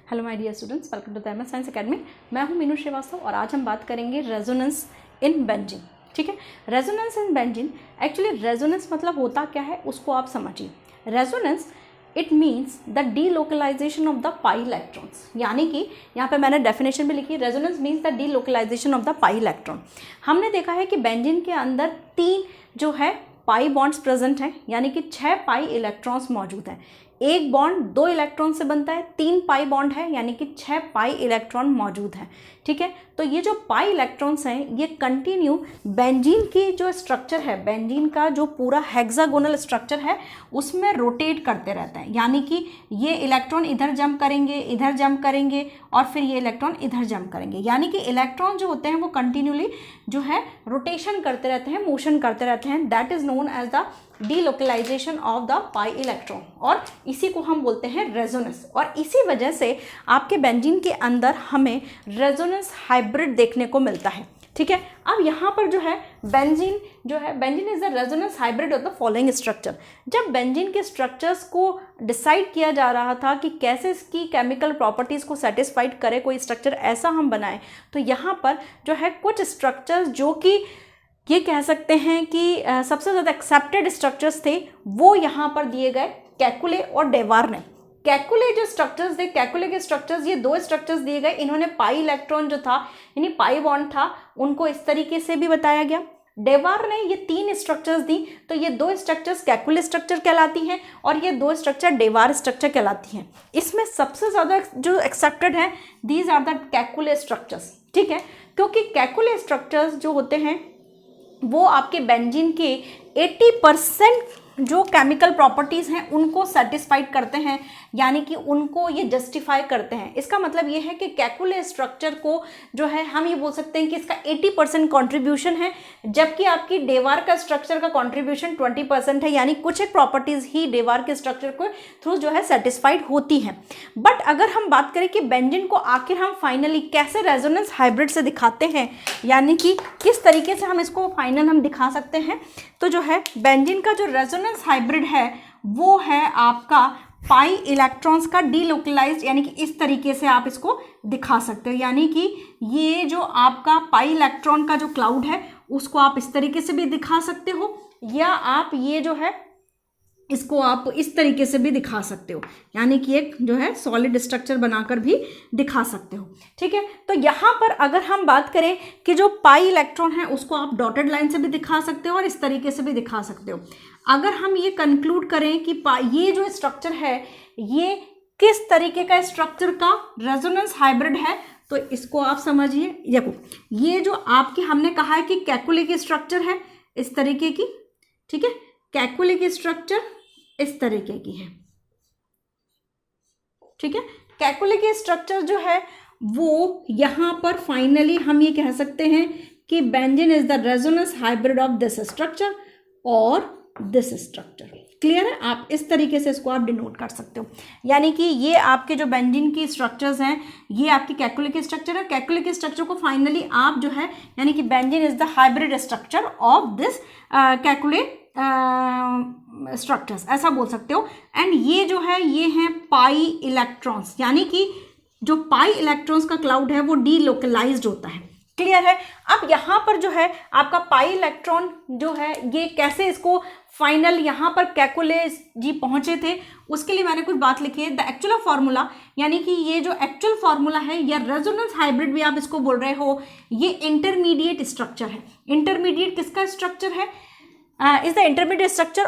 Hello my dear students, welcome to the MS science academy. मैं हूं मीनू श्रीवास्तव और आज हम बात करेंगे रेजोनेंस इन बेंजीन। ठीक है, resonance in benzene, actually resonance मतलब होता क्या है उसको आप समझिए। Resonance it means the delocalization of the pi electrons, यानी कि यहाँ पे मैंने डेफिनेशन भी लिखी, resonance means the delocalization of the pi electron. हमने देखा है कि बेंजीन के अंदर 3 जो है पाई बॉन्ड्स प्रेजेंट हैं, यानी कि 6 पाई इलेक्ट्रॉन्स मौजूद हैं। एक बॉन्ड 2 इलेक्ट्रॉन से बनता है, 3 पाई बॉन्ड है, यानी कि 6 पाई इलेक्ट्रॉन मौजूद हैं। ठीक है, तो ये जो पाई इलेक्ट्रॉन्स हैं ये कंटिन्यू बेंजीन की जो स्ट्रक्चर है, बेंजीन का जो पूरा हेक्सागोनल स्ट्रक्चर है उसमें रोटेट करते रहते हैं, यानी कि ये इलेक्ट्रॉन इधर जंप करेंगे और फिर ये इलेक्ट्रॉन इधर जंप करेंगे, यानी कि इलेक्ट्रॉन जो होते हैं वो कंटिन्यूली जो है रोटेशन करते रहते हैं, मोशन करते रहते हैं। That is known as the delocalization of the pi electron, और इसी को हम बोलते हैं रेजोनेंस। और इसी वजह से आपके बेंजीन के अंदर हमें रेजोनेंस हाइब्रिड देखने को मिलता है। ठीक है, अब यहाँ पर जो है benzene is the resonance hybrid of the following structure. जब बेंजीन के स्ट्रक्चर्स को डिसाइड किया जा रहा था कि कैसे इसकी केमिकल प्रॉपर्टीज़ को सेटिस्फाइड करे कोई स्ट्रक्चर ऐसा हम बनाएं, तो यहाँ पर जो है कुछ स्ट्रक्चर्स जो कि ये कह सकते हैं कि सबसे ज़्यादा एक्सेप्टेड स्ट्रक्चर्स थे वो यहाँ पर दिए गए केकुले और डेवार ने। केकुले जो स्ट्रक्चर्स थे, केकुले के स्ट्रक्चर्स, ये 2 स्ट्रक्चर्स दिए गए। इन्होंने पाई इलेक्ट्रॉन जो था यानी पाई बॉन्ड था उनको इस तरीके से भी बताया गया। डेवार ने ये 3 स्ट्रक्चर्स दी, तो ये 2 स्ट्रक्चर्स केकुले स्ट्रक्चर कहलाती हैं और ये 2 स्ट्रक्चर डेवार स्ट्रक्चर कहलाती हैं। इसमें सबसे ज़्यादा जो एक्सेप्टेड है these are the Kekule structures. ठीक है, क्योंकि केकुले स्ट्रक्चर्स जो होते हैं वो आपके बेंजीन के 80% जो केमिकल प्रॉपर्टीज़ हैं उनको सेटिस्फाइड करते हैं, यानी कि उनको ये जस्टिफाई करते हैं। इसका मतलब ये है कि केकुले स्ट्रक्चर को जो है हम ये बोल सकते हैं कि इसका 80% कॉन्ट्रीब्यूशन है, जबकि आपकी डेवार का स्ट्रक्चर का कॉन्ट्रीब्यूशन 20% है, यानी कुछ एक प्रॉपर्टीज़ ही डेवार के स्ट्रक्चर को थ्रू जो है सेटिस्फाइड होती हैं। बट अगर हम बात करें कि बेंजीन को आखिर हम फाइनली कैसे रेजोनेंस हाइब्रिड से दिखाते हैं, यानी कि किस तरीके से हम इसको फाइनल हम दिखा सकते हैं, तो जो है बेंजीन का जो रेजोनेंस हाइब्रिड है वो है आपका पाई इलेक्ट्रॉन्स का डीलोकलाइज्ड, यानी कि इस तरीके से आप इसको दिखा सकते हो, यानी कि ये जो आपका पाई इलेक्ट्रॉन का जो क्लाउड है उसको आप इस तरीके से भी दिखा सकते हो, या आप ये जो है इसको आप इस तरीके से भी दिखा सकते हो, यानी कि एक जो है सॉलिड स्ट्रक्चर बनाकर भी दिखा सकते हो। ठीक है, तो यहाँ पर अगर हम बात करें कि जो पाई इलेक्ट्रॉन है उसको आप डॉटेड लाइन से भी दिखा सकते हो और इस तरीके से भी दिखा सकते हो। अगर हम ये कंक्लूड करें कि ये जो स्ट्रक्चर है ये किस तरीके का स्ट्रक्चर का रेजोनेंस हाइब्रिड है, तो इसको आप समझिए। देखो, ये जो आपकी हमने कहा है कि केकुले की स्ट्रक्चर है इस तरीके की। ठीक है, केकुले की स्ट्रक्चर इस तरीके की है। ठीक है, केकुले की स्ट्रक्चर जो है वो यहाँ पर फाइनली हम ये कह सकते हैं कि benzene is the resonance hybrid of this structure और दिस स्ट्रक्चर। क्लियर है, आप इस तरीके से इसको आप डिनोट कर सकते हो, यानी कि ये आपके जो बेंजीन की स्ट्रक्चर्स हैं ये आपकी केकुले की स्ट्रक्चर है। केकुले की स्ट्रक्चर को फाइनली आप जो है यानी कि benzene is the hybrid structure of this Kekule structures, ऐसा बोल सकते हो। एंड ये जो है ये हैं पाई इलेक्ट्रॉन्स, यानी कि जो पाई इलेक्ट्रॉन्स का क्लाउड है वो डीलोकलाइज्ड होता है। क्लियर है, अब यहाँ पर जो है आपका पाई इलेक्ट्रॉन जो है ये कैसे इसको फाइनल यहाँ पर केकुले जी पहुँचे थे उसके लिए मैंने कुछ बात लिखी है। द एक्चुअल फार्मूला, यानी कि ये जो एक्चुअल फार्मूला है या रेजोनेंस हाइब्रिड भी आप इसको बोल रहे हो, ये इंटरमीडिएट स्ट्रक्चर है। इंटरमीडिएट किसका स्ट्रक्चर है? Is the intermediate structure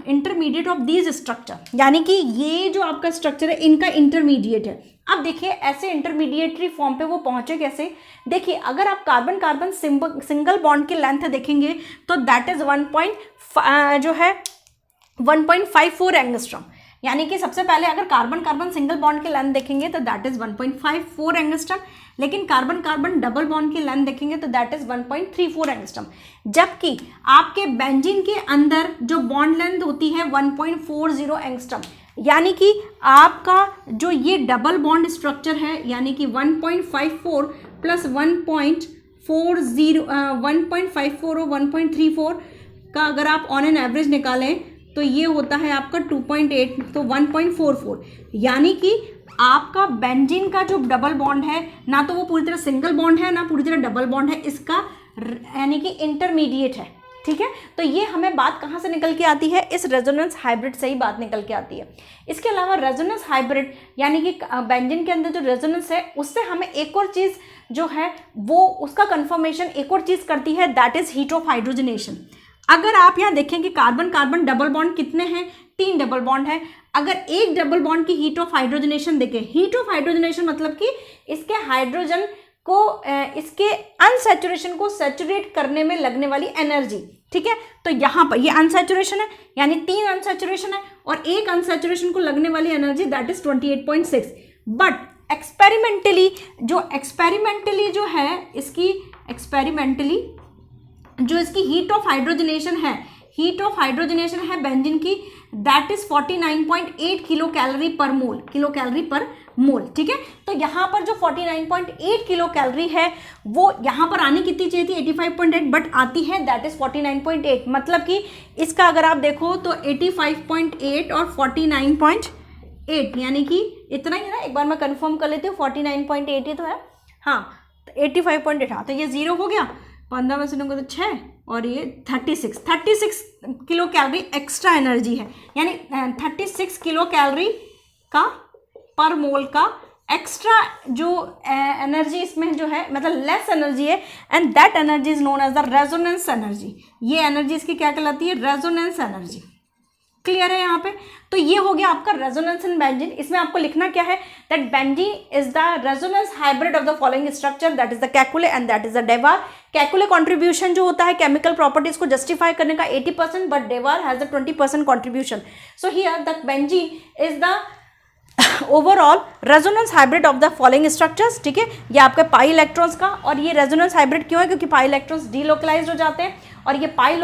intermediate of these structure, यानी कि ये जो आपका स्ट्रक्चर है इनका इंटरमीडिएट है। अब देखिए ऐसे इंटरमीडिएटरी फॉर्म पे वो पहुंचे कैसे। देखिए अगर आप कार्बन कार्बन सिंगल बॉन्ड की लेंथ देखेंगे तो दैट इज 1.54 एंगस्ट्रॉम, यानी कि सबसे पहले अगर कार्बन कार्बन सिंगल बॉन्ड की लेंथ देखेंगे तो दैट इज 1.54 एंगस्ट्रॉम, लेकिन कार्बन कार्बन डबल बॉन्ड की लेंथ देखेंगे तो दैट इज 1.34 एंगस्ट्रॉम। जबकि आपके बेंजीन के अंदर जो बॉन्ड लेंथ होती है 1.40 एंगस्ट्रॉम, यानी कि आपका जो ये डबल बॉन्ड स्ट्रक्चर है यानी कि 1.54 प्लस 1.54 और 1.34 का अगर आप ऑन एन एवरेज निकालें तो ये होता है आपका 2.8, तो 1.44, यानी कि आपका बेंजीन का जो डबल बॉन्ड है ना तो वो पूरी तरह सिंगल बॉन्ड है ना पूरी तरह डबल बॉन्ड है, इसका यानी कि इंटरमीडिएट है, ठीक है। तो ये हमें बात कहाँ से निकल के आती है, इस रेजोनेंस हाइब्रिड से ही बात निकल के आती है। इसके अलावा रेजोनेंस हाइब्रिड यानी कि बेंजीन के अंदर जो रेजोनेंस है उससे हमें एक और चीज़ जो है वो उसका कन्फर्मेशन एक और चीज़ करती है, that is heat of hydrogenation. अगर आप यहाँ देखें कि कार्बन कार्बन डबल बॉन्ड कितने हैं, 3 डबल बॉन्ड है। अगर एक डबल बॉन्ड की हीट ऑफ हाइड्रोजनेशन देखें, हीट ऑफ हाइड्रोजनेशन मतलब कि इसके हाइड्रोजन को इसके अनसैचुरेशन को सैचुरेट करने में लगने वाली एनर्जी, ठीक है। तो यहाँ पर ये अनसैचुरेशन है, यानी 3 अनसैचुरेशन है और एक अनसैचुरेशन को लगने वाली energy that is 28.6। But experimentally जो है इसकी एक्सपेरिमेंटली जो इसकी हीट ऑफ हाइड्रोजनेशन है बेंजीन की, दैट इज 49.8 किलो कैलोरी पर मोल, ठीक है। तो यहाँ पर जो 49.8 किलो कैलोरी है वो यहाँ पर आनी कितनी चाहिए थी, 85.8, बट आती है दैट इज 49.8। मतलब कि इसका अगर आप देखो तो 85.8 और 49.8 यानी कि इतना ही है ना। एक बार मैं कंफर्म कर लेती हूँ, 49.8 ही तो है, हाँ 85.8, हाँ तो ये 0 हो गया, 15 में से दूंगा तो 6 और ये 36 किलो कैलोरी एक्स्ट्रा एनर्जी है, यानी 36 किलो कैलोरी का पर मोल का एक्स्ट्रा जो एनर्जी इसमें जो है, मतलब लेस एनर्जी है, and that energy is known as the resonance energy. ये एनर्जी इसकी क्या कहलाती है, रेजोनेंस एनर्जी। क्लियर है यहाँ पे। तो ये हो गया आपका रेजोनेंस इन बेंजीन। इसमें आपको लिखना क्या है, that benzene is the resonance hybrid of the following structure, that is the Kekule and that is the Dewar. Kekule contribution जो होता है केमिकल प्रॉपर्टीज को जस्टिफाई करने का 80%, but Dewar has the 20% contribution. So here the benzene is the overall resonance hybrid of the following structures, ठीक है। ये आपके पाई इलेक्ट्रॉन्स का, और ये रेजोनेंस हाइब्रिड क्यों है, क्योंकि पाई इलेक्ट्रॉन्स डीलोकलाइज्ड हो जाते हैं, और ये पाई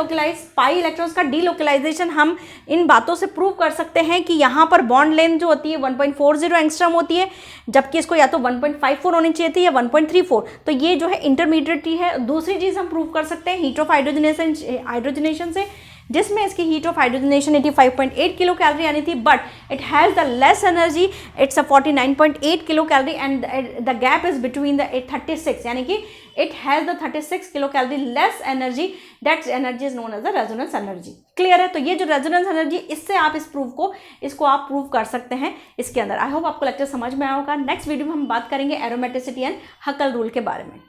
इलेक्ट्रॉन्स का डीलोकलाइजेशन हम इन बातों से प्रूव कर सकते हैं कि यहाँ पर बॉन्ड लेंथ जो होती है 1.40 एंगस्ट्रॉम होती है, जबकि इसको या तो 1.54 होनी चाहिए थी या 1.34। तो ये जो है इंटरमीडिएट है। दूसरी चीज़ हम प्रूव कर सकते हैं हीट ऑफ हाइड्रोजनेशन से, जिसमें इसकी heat of hydrogenation 85.8 kilo calorie आनी थी, but it has the less energy, it's a 49.8 kilo calorie, and the gap is between the 36, यानी कि it has the 36 kilo calorie less energy, that energy is known as the resonance energy. Clear है। तो ये जो resonance energy, इससे आप इसको आप प्रूव कर सकते हैं इसके अंदर। आई होप आपको लेक्चर समझ में आया होगा। नेक्स्ट वीडियो में हम बात करेंगे एरोमेटिसिटी एंड हकल रूल के बारे में।